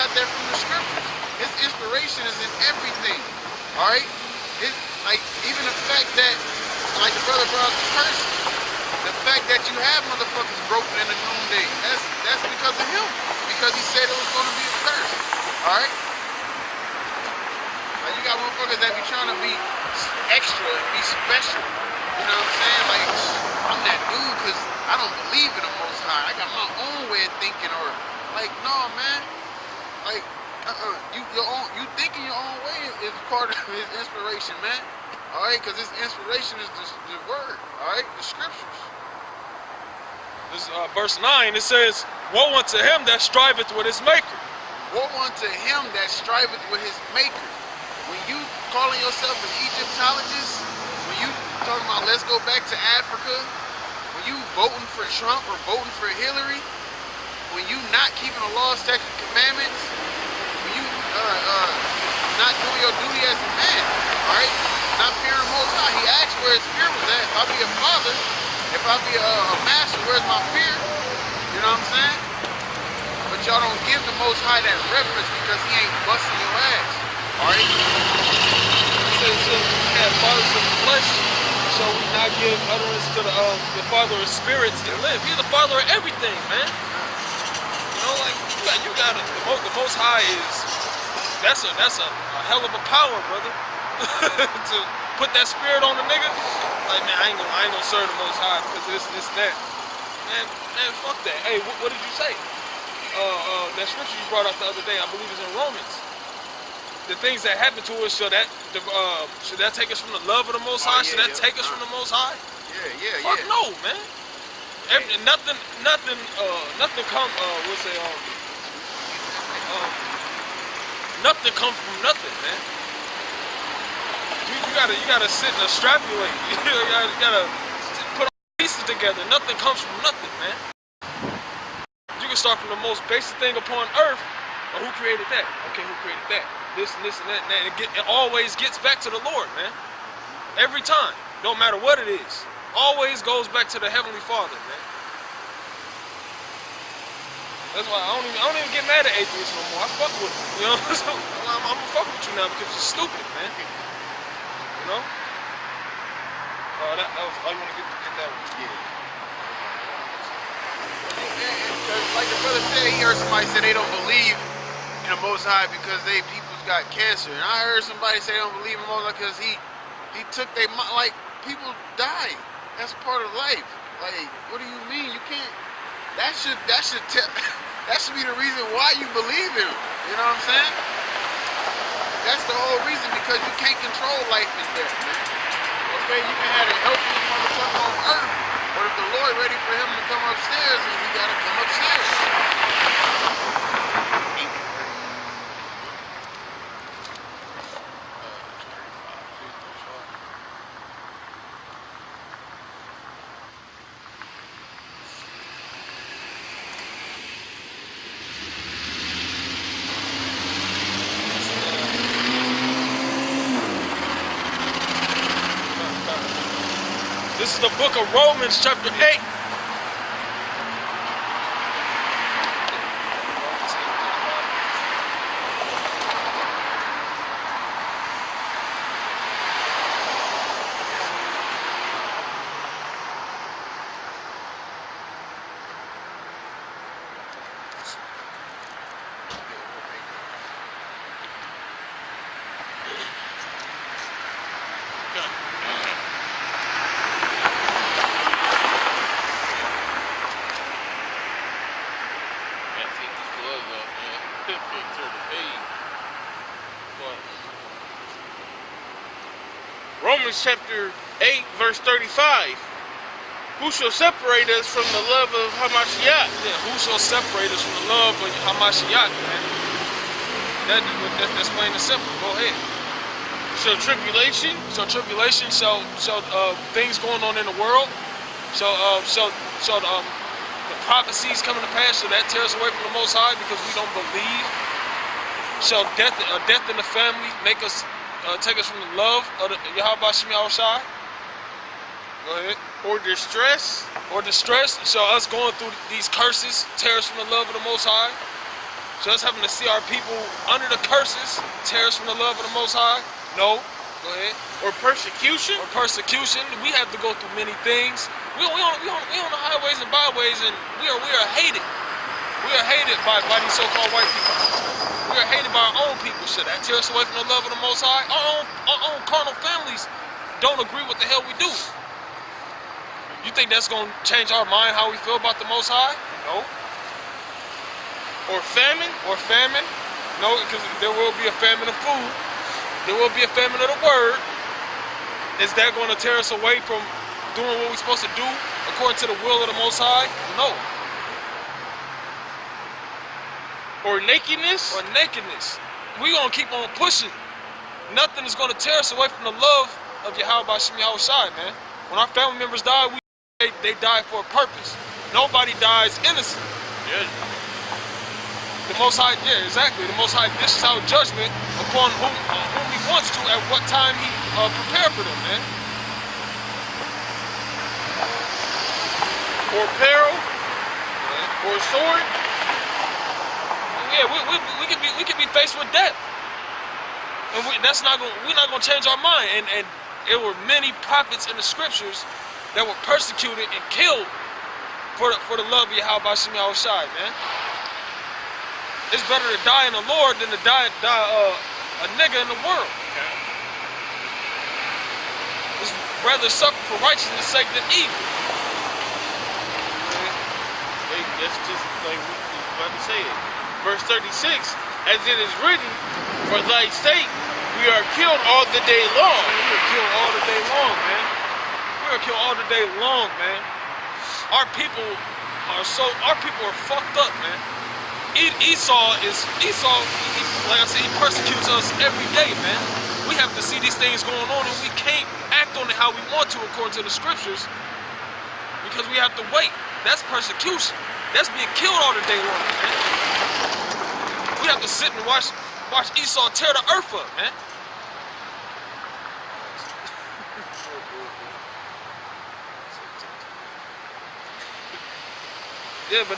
got that from the scriptures. His inspiration is in everything. All right? Like, even the fact that, like the brother brought up the curse, the fact that you have motherfuckers broken in the noonday, that's because of him. Because he said it was going to be a curse. All right? Like, you got motherfuckers that be trying to be extra and be special. You know what I'm saying? Like, I'm that dude because I don't believe in the Most High. I got my own way of thinking, or like, no, man. Like, you thinking your own way is part of his inspiration, man. All right, because his inspiration is the word. All right, the scriptures. This verse 9. It says, "Woe unto him that striveth with his maker." Woe unto him that striveth with his maker. When you calling yourself an Egyptologist, when you talking about let's go back to Africa, when you voting for Trump or voting for Hillary, when you not keeping the law, statutes, and commandments, when you not doing your duty as a man, all right, not fearing the Most High. He asked where his fear was at. If I be a father, if I be a master, where's my fear? You know what I'm saying? But y'all don't give the Most High that reverence because he ain't busting your ass. Alright? It says we have fathers of the flesh, so we not give utterance to the Father of spirits and live. He's the Father of everything, man. You know, like you got the Most High is that's a hell of a power, brother. To put that spirit on the nigga, like, man, I ain't gonna serve the Most High because this, that. Man, fuck that. Hey, what did you say? That scripture you brought up the other day, I believe is in Romans. The things that happen to us, should that take us from the love of the Most High? Should that take us from the Most High? Yeah. Fuck no, man. Nothing come. Nothing comes from nothing, man. You gotta sit and extrapolate. You gotta put all pieces together. Nothing comes from nothing, man. You can start from the most basic thing upon earth. Or who created that? Okay, who created that? This and this and that. And it always gets back to the Lord, man. Every time. Don't matter what it is. Always goes back to the Heavenly Father, man. That's why I don't even get mad at atheists no more. I fuck with them. You know? So I'm gonna fuck with you now because you're stupid, man. You know? That was all you want to get that one. Yeah. Like the brother said, he heard somebody say they don't believe in the Most High because they people's got cancer. And I heard somebody say they don't believe in the Most High because he took their mind. Like, people die. That's part of life. Like, what do you mean? You can't. That should be the reason why you believe in him. You know what I'm saying? That's the whole reason, because you can't control life and death, man. Okay, you can have the healthiest motherfucker on earth, but if the Lord ready for him to come upstairs, then he gotta come upstairs. This is the book of Romans, chapter 8. Romans chapter 8, verse 35. Who shall separate us from the love of Hamashiach? Yeah, who shall separate us from the love of Hamashiach, man? That's plain and simple. Go ahead. Shall tribulation, shall things going on in the world, shall the prophecies coming to pass, shall that tear us away from the Most High because we don't believe? Shall death in the family make us take us from the love of the Yahweh Shem Yahushai? Go ahead. Or distress, shall us going through these curses tear us from the love of the Most High? Just having to see our people under the curses tear us from the love of the Most High? No. Go ahead. Or persecution? Or persecution. We have to go through many things. We on the highways and byways, and we are hated. We are hated by these so-called white people. We are hated by our own people. Should that tear us away from the love of the Most High? Our own carnal families don't agree what the hell we do. You think that's gonna change our mind how we feel about the Most High? No. Or famine? Or famine? No, because there will be a famine of food. There will be a famine of the word. Is that going to tear us away from doing what we're supposed to do according to the will of the Most High? No. Or nakedness? Or nakedness. We're going to keep on pushing. Nothing is going to tear us away from the love of Yahweh Bashim Yahushai, man. When our family members die, they die for a purpose. Nobody dies innocent. Yeah. The Most High, yeah, exactly. The Most High dishes out judgment upon whom He wants to at what time He prepared for them, man. Or peril? Yeah. Or sword? Yeah, we could be faced with death, and we're not gonna change our mind. And there were many prophets in the scriptures that were persecuted and killed for the love of Yahweh Bashim Yahushai, man. It's better to die in the Lord than to die a nigga in the world. It's rather suffer for righteousness' sake than evil. That's just like we was about to say it. Verse 36, as it is written, for thy sake we are killed all the day long. We are killed all the day long, man. We are killed all the day long, man. Our people are fucked up, man. Esau, like I said, he persecutes us every day, man. We have to see these things going on, and we can't act on it how we want to according to the scriptures because we have to wait. That's persecution. That's being killed all the day long, man. We have to sit and watch Esau tear the earth up, man. Yeah, but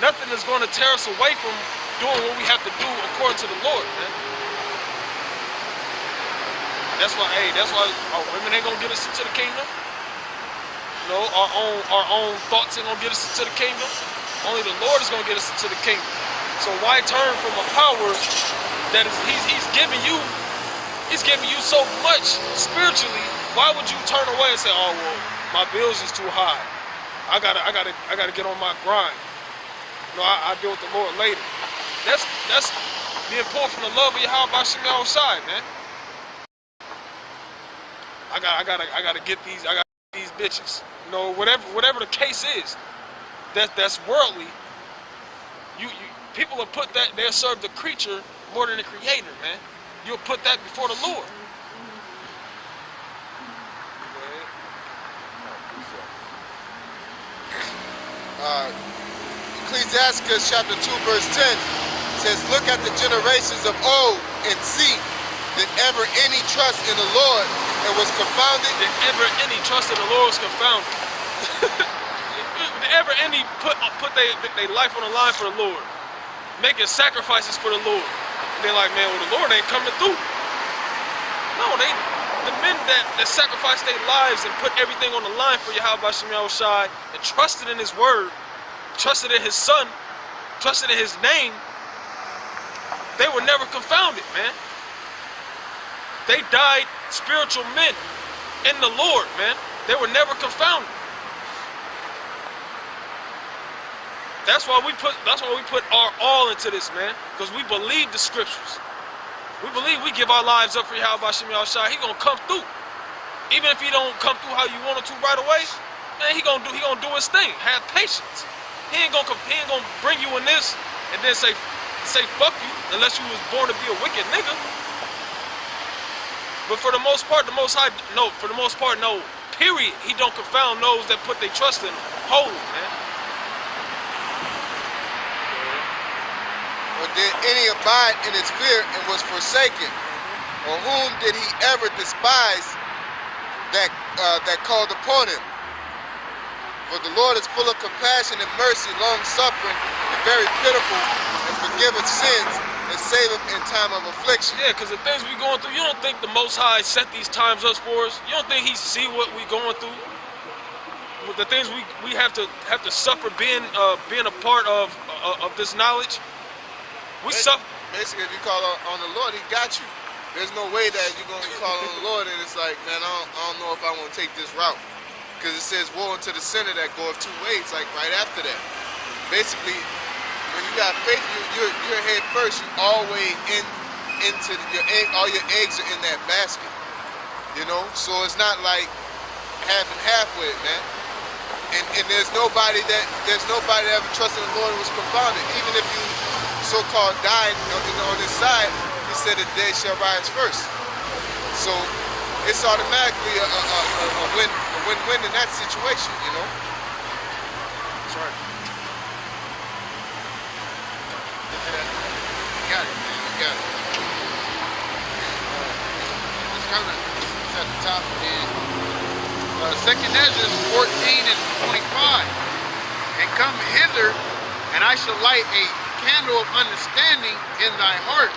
nothing is going to tear us away from doing what we have to do according to the Lord, man. That's why our women ain't gonna get us into the kingdom. You know, our own thoughts ain't gonna get us into the kingdom. Only the Lord is gonna get us into the kingdom. So why turn from a power that he's giving you so much spiritually? Why would you turn away and say, oh well, my bills is too high. I gotta get on my grind. You know, I deal with the Lord later. That's being pulled from the love of Yahweh Bashim Yahushai, man. I gotta get these bitches. You know, whatever the case is, that's worldly. People will put that, they'll serve the creature more than the creator, man. You'll put that before the Lord. Ecclesiastes chapter 2 verse 10 says, look at the generations of old and see, did ever any trust in the Lord and was confounded? Did ever any trust in the Lord was confounded? Did ever any put their life on the line for the Lord? Making sacrifices for the Lord. And they're like, man, well, the Lord ain't coming through. No, the men that sacrificed their lives and put everything on the line for Yahweh Bashim Yahushai and trusted in His word, trusted in His Son, trusted in His name, they were never confounded, man. They died spiritual men in the Lord, man. They were never confounded. That's why we put our all into this, man, because we believe the scriptures. We believe we give our lives up for Yahweh Bashim Yahushai. He gonna come through. Even if he don't come through how you want him to right away, man, he gonna do his thing. Have patience. He ain't gonna bring you in this and then say fuck you unless you was born to be a wicked nigga. But for the most part, no. Period. He don't confound those that put their trust in him. Holy, man. Or did any abide in his fear and was forsaken? Or whom did he ever despise that called upon him? For the Lord is full of compassion and mercy, long suffering, and very pitiful and forgiveth sins and saveth in time of affliction. Yeah, because the things we going through, you don't think the Most High set these times up for us? You don't think He see what we going through? With the things we have to suffer being a part of this knowledge. We suffer. Basically, if you call on the Lord, He got you. There's no way that you're going to call on the Lord and it's like, man, I don't know if I want to take this route. Because it says, woe unto the sinner that goeth two ways, like right after that. Basically, when you got faith, you're head first. You always into your egg. All your eggs are in that basket. You know, so it's not like half and half with it, man. And there's nobody that ever trusted the Lord and was confounded. Even if you so-called died on this side, He said the dead shall rise first. So it's automatically a win-win in that situation, you know. Sorry. You got it, man. You got it. It's kind of at the top of the end. 2nd Ezra 14 and 25. And come hither, and I shall light a candle of understanding in thy heart,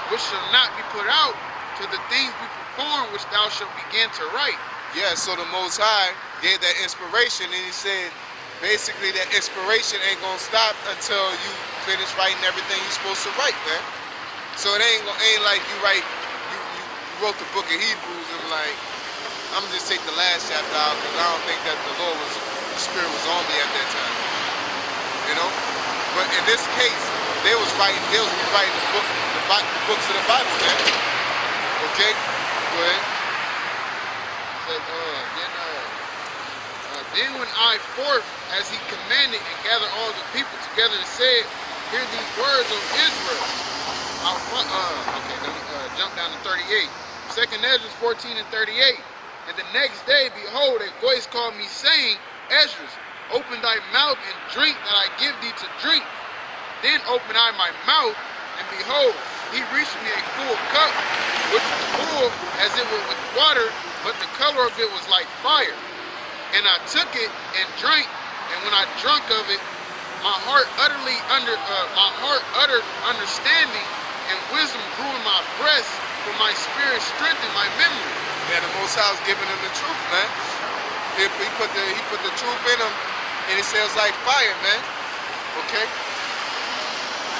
which shall not be put out to the things we perform, which thou shalt begin to write. Yeah, so the Most High gave that inspiration, and He said, basically that inspiration ain't gonna stop until you finish writing everything you're supposed to write, man. So it ain't like you wrote the book of Hebrews and like, I'm gonna just take the last chapter out because I don't think that the Spirit was on me at that time. You know? But in this case, they was rewriting the books of the Bible, man. Okay? Go ahead. Said, then when I forth, as he commanded, and gathered all the people together and said, hear these words of Israel. Jump down to 38. 2nd Ezra 14 and 38. And the next day, behold, a voice called me, saying, Ezra, open thy mouth and drink that I give thee to drink. Then opened I my mouth, and behold, he reached me a full cup, which was full as it were with water, but the color of it was like fire. And I took it and drank, and when I drunk of it, my heart uttered understanding, and wisdom grew in my breast, for my spirit strengthened my memory. Yeah, the Most High was giving him the truth, man. He put the truth in him, and it sounds like fire, man. Okay?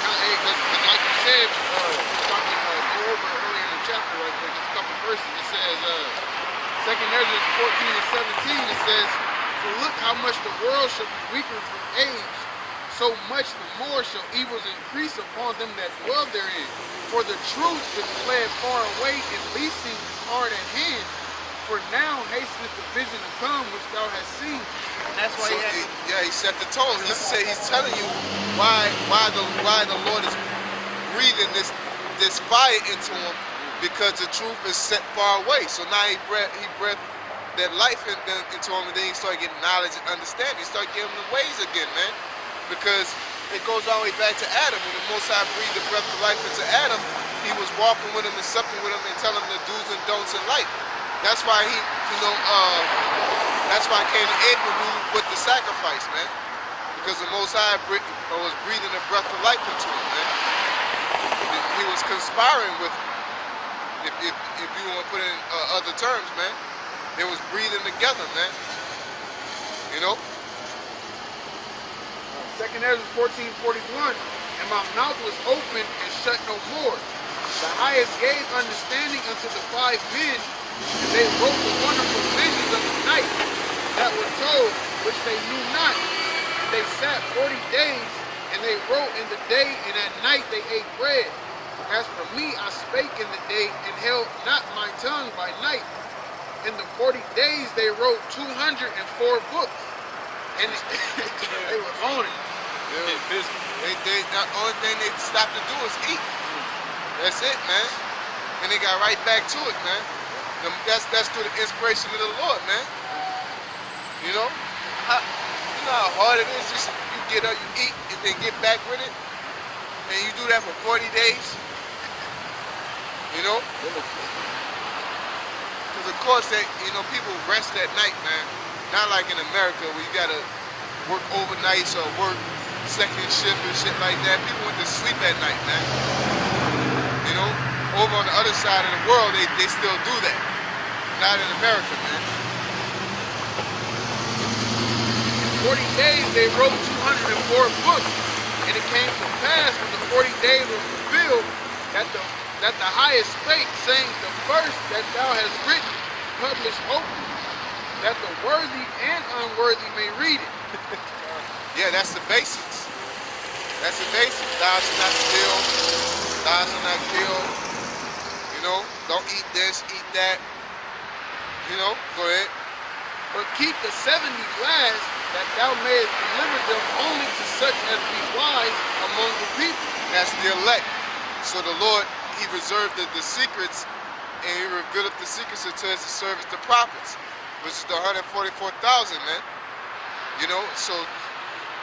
Like you said, talking go over earlier in the chapter, right quick, just a couple verses. It says, 2nd Ezra 14 and 17, it says, for look how much the world shall be weaker from age, so much the more shall evils increase upon them that dwell therein. For the truth is fled far away, and leasing hard at hand. For now hasteneth the vision to come which thou hast seen. And that's why he set the tone. He's telling you why the Lord is breathing this fire into him, because the truth is set far away. So now he breathed that life into him, and then he started getting knowledge and understanding. He started giving him the ways again, man. Because it goes all the way back to Adam. When the Most High breathed the breath of life into Adam, he was walking with him and supping with him and telling him the do's and don'ts in life. That's why that's why Cain and Abel knew what the sacrifice, man. Because the Most High was breathing the breath of life into him, man. He was conspiring with him. If you want to put it in other terms, man. They was breathing together, man. You know? 2nd Ezra 14:41, and my mouth was open and shut no more. The highest gave understanding unto the 5 men, and they wrote the wonderful visions of the night that were told, which they knew not. And they sat 40 days, and they wrote in the day, and at night they ate bread. As for me, I spake in the day, and held not my tongue by night. In the 40 days they wrote 204 books. And they were on it. The only thing they stopped to do is eat. That's it, man. And they got right back to it, man. That's through the inspiration of the Lord, man. You know? You know how hard it is? Just you get up, you eat, and then get back with it. And you do that for 40 days. You know? Because of course, people rest at night, man. Not like in America where you gotta work overnight or work second shift and shit like that. People went to sleep at night, man. You know, over on the other side of the world, they still do that. Not in America, man. 40 days they wrote 204 books, and it came to pass when the 40 days were fulfilled that the highest spake, saying, the first that thou hast written, publish openly, that the worthy and unworthy may read it. Yeah, that's the basics. That's the basics. Thou shalt not steal. Thou shalt not kill. You know, don't eat this, eat that. You know, go ahead. But keep the 70 last, that thou mayest deliver them only to such as be wise among the people. That's the elect. So the Lord, he reserved the secrets, and he revealed the secrets unto his servants, the prophets, which is the 144,000, man. You know, so,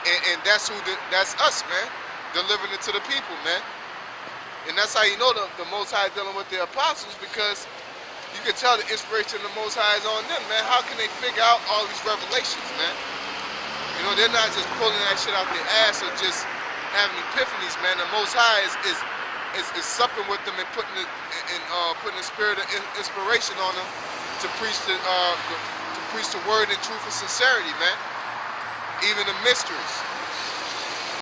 and that's that's us, man, delivering it to the people, man. And that's how you know the Most High is dealing with the apostles, because you can tell the inspiration of the Most High is on them, man. How can they figure out all these revelations, man? You know, they're not just pulling that shit out their ass or just having epiphanies, man. The Most High is supping with them and putting the spirit of inspiration on them to preach the word in truth and sincerity, man. Even the mysteries.